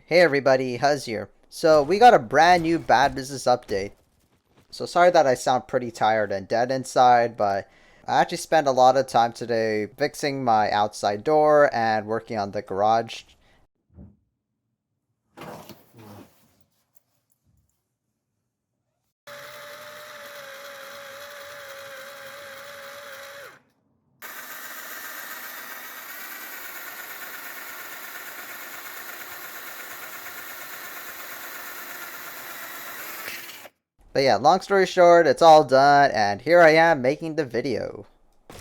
Hey everybody, Huz here. So we got a brand new bad business update. So sorry that I sound pretty tired and dead inside, but I actually spent a lot of time today fixing my outside door and working on the garage. But yeah, long story short, it's all done and here I am making the video.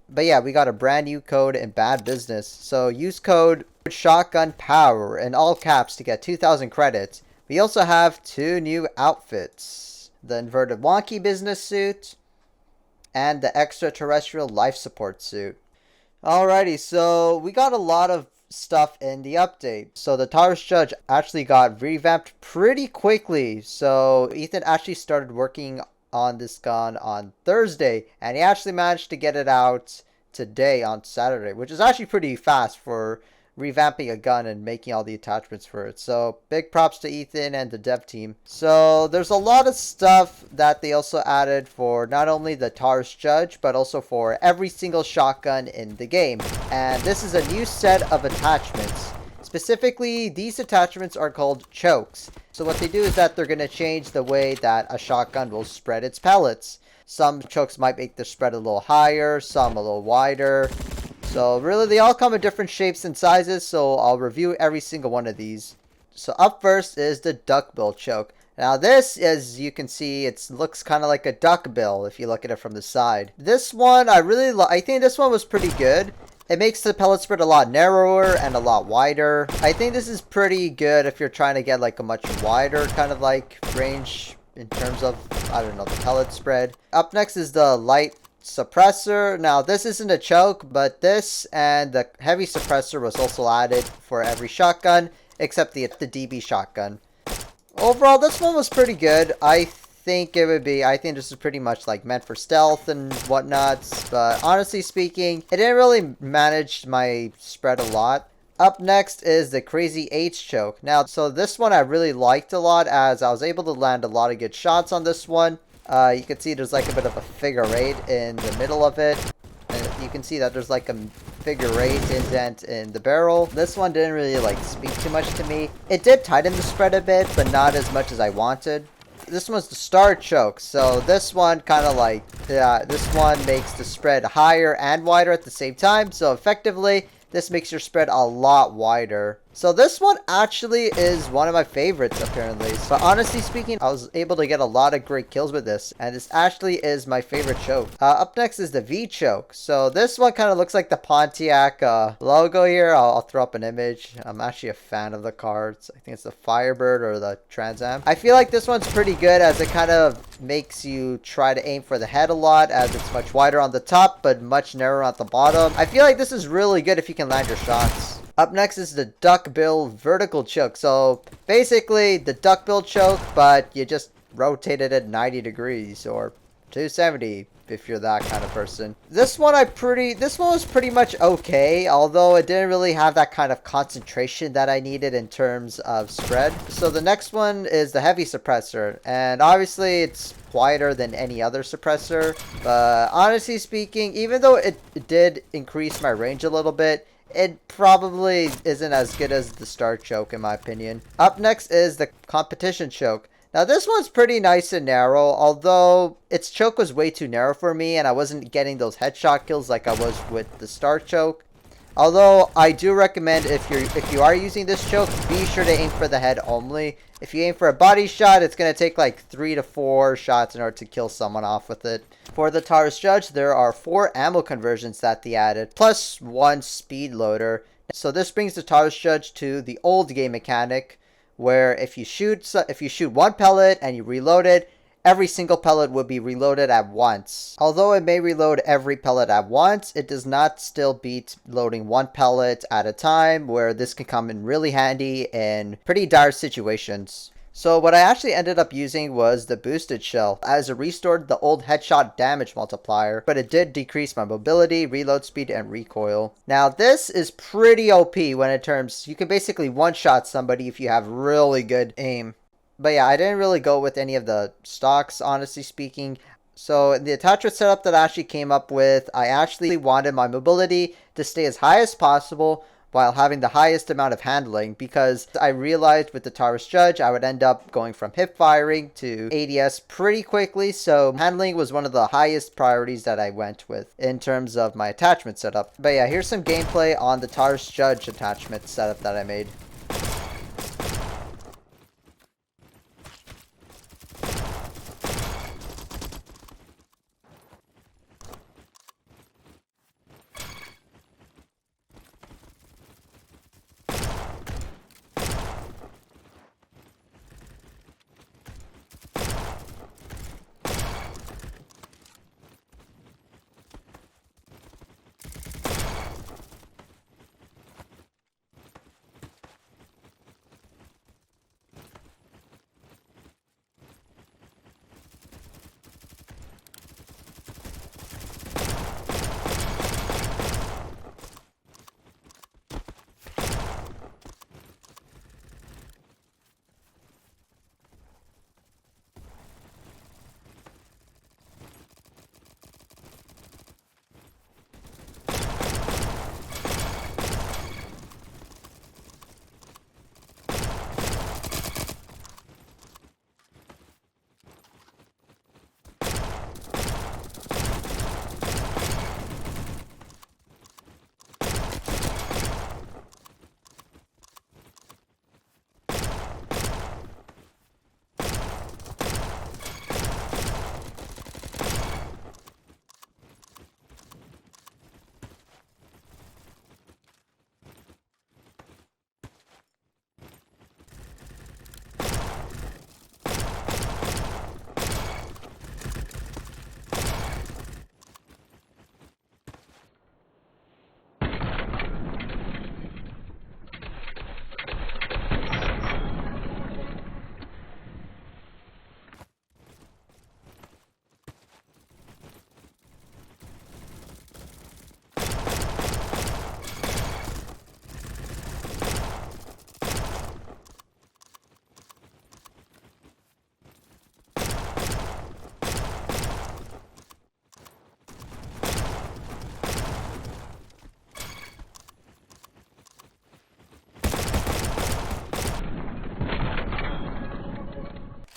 But yeah, we got a brand new code in bad business. So use code shotgun power in all caps to get 2,000 credits. We also have two new outfits. The inverted wonky business suit and the extraterrestrial life support suit. Alrighty, so we got a lot of stuff in the update. So the Taurus Judge actually got revamped pretty quickly. So Ethan actually started working on this gun on Thursday, and he actually managed to get it out today on Saturday, which is actually pretty fast for revamping a gun and making all the attachments for it. So big props to Ethan and the dev team. So there's a lot of stuff that they also added for not only the Taurus Judge, but also for every single shotgun in the game. And this is a new set of attachments. Specifically, these attachments are called chokes. So what they do is that they're going to change the way that a shotgun will spread its pellets. Some chokes might make the spread a little higher, some a little wider. So really, they all come in different shapes and sizes, so I'll review every single one of these. So up first is the duckbill choke. Now this, as you can see, it looks kind of like a duckbill if you look at it from the side. This one, I think this one was pretty good. It makes the pellet spread a lot narrower and a lot wider. I think this is pretty good if you're trying to get like a much wider kind of like range in terms of, I don't know, the pellet spread. Up next is the light suppressor. Now this isn't a choke, but this and the heavy suppressor was also added for every shotgun except the DB shotgun. Overall, this one was pretty good. I think this is pretty much like meant for stealth and whatnot, but honestly speaking, it didn't really manage my spread a lot. Up next is the Crazy H choke. Now, so this one I really liked a lot as I was able to land a lot of good shots on this one. You can see there's like a bit of a figure eight in the middle of it. And you can see that there's like a figure eight indent in the barrel. This one didn't really like speak too much to me. It did tighten the spread a bit, but not as much as I wanted. This one's the star choke. So this one kind of like, this one makes the spread higher and wider at the same time. So effectively, this makes your spread a lot wider. So this one actually is one of my favorites apparently. But honestly speaking, I was able to get a lot of great kills with this. And this actually is my favorite choke. Up next is the V choke. So this one kind of looks like the Pontiac logo here. I'll throw up an image. I'm actually a fan of the cards. I think it's the Firebird or the Trans Am. I feel like this one's pretty good as it kind of makes you try to aim for the head a lot as it's much wider on the top but much narrower at the bottom. I feel like this is really good if you can land your shots. Up next is the duckbill vertical choke. So basically the duckbill choke, but you just rotated it 90 degrees or 270 if you're that kind of person. This one was pretty much okay, although it didn't really have that kind of concentration that I needed in terms of spread. So the next one is the heavy suppressor, and obviously it's wider than any other suppressor, but honestly speaking, even though it did increase my range a little bit, it probably isn't as good as the star choke in my opinion. Up next is the competition choke. Now this one's pretty nice and narrow, although its choke was way too narrow for me and I wasn't getting those headshot kills like I was with the star choke. Although I do recommend if you are using this choke, be sure to aim for the head only. If you aim for a body shot, it's going to take like 3 to 4 shots in order to kill someone off with it. For the Taurus Judge, there are 4 ammo conversions that they added, plus 1 speed loader. So this brings the Taurus Judge to the old game mechanic, where if you shoot 1 pellet and you reload it, every single pellet would be reloaded at once. Although it may reload every pellet at once, it does not still beat loading 1 pellet at a time, where this can come in really handy in pretty dire situations. So what I actually ended up using was the boosted shell, as it restored the old headshot damage multiplier, but it did decrease my mobility, reload speed, and recoil. Now this is pretty OP when it terms, you can basically one-shot somebody if you have really good aim. But yeah, I didn't really go with any of the stocks, honestly speaking. So the attachment setup that I actually came up with, I actually wanted my mobility to stay as high as possible while having the highest amount of handling, because I realized with the Taurus Judge I would end up going from hip firing to ADS pretty quickly, so handling was one of the highest priorities that I went with in terms of my attachment setup. But yeah, here's some gameplay on the Taurus Judge attachment setup that I made.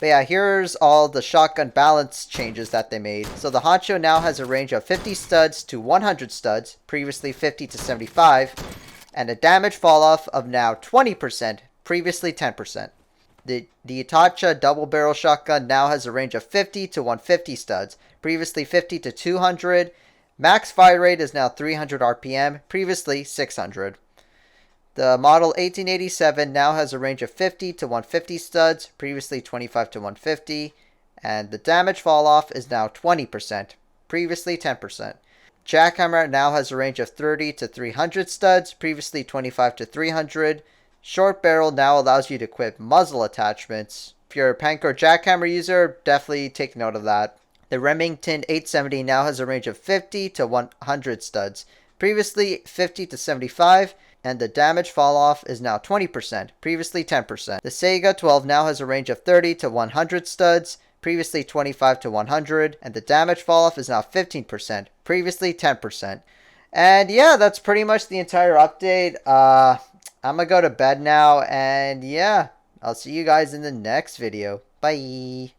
But yeah, here's all the shotgun balance changes that they made. So the Honcho now has a range of 50 studs to 100 studs, previously 50 to 75, and a damage fall off of now 20%, previously 10%. The Itacha double barrel shotgun now has a range of 50 to 150 studs, previously 50 to 200. Max fire rate is now 300 RPM, previously 600. The model 1887 now has a range of 50 to 150 studs, previously 25 to 150, and the damage fall off is now 20%, previously 10%. Jackhammer now has a range of 30 to 300 studs, previously 25 to 300. Short barrel now allows you to equip muzzle attachments. If you're a Pancor jackhammer user, definitely take note of that. The Remington 870 now has a range of 50 to 100 studs, previously 50 to 75, and the damage fall off is now 20%, previously 10%. The Sega 12 now has a range of 30 to 100 studs, previously 25 to 100, and the damage fall off is now 15%, previously 10%. And yeah, that's pretty much the entire update. I'm gonna go to bed now, and yeah, I'll see you guys in the next video. Bye.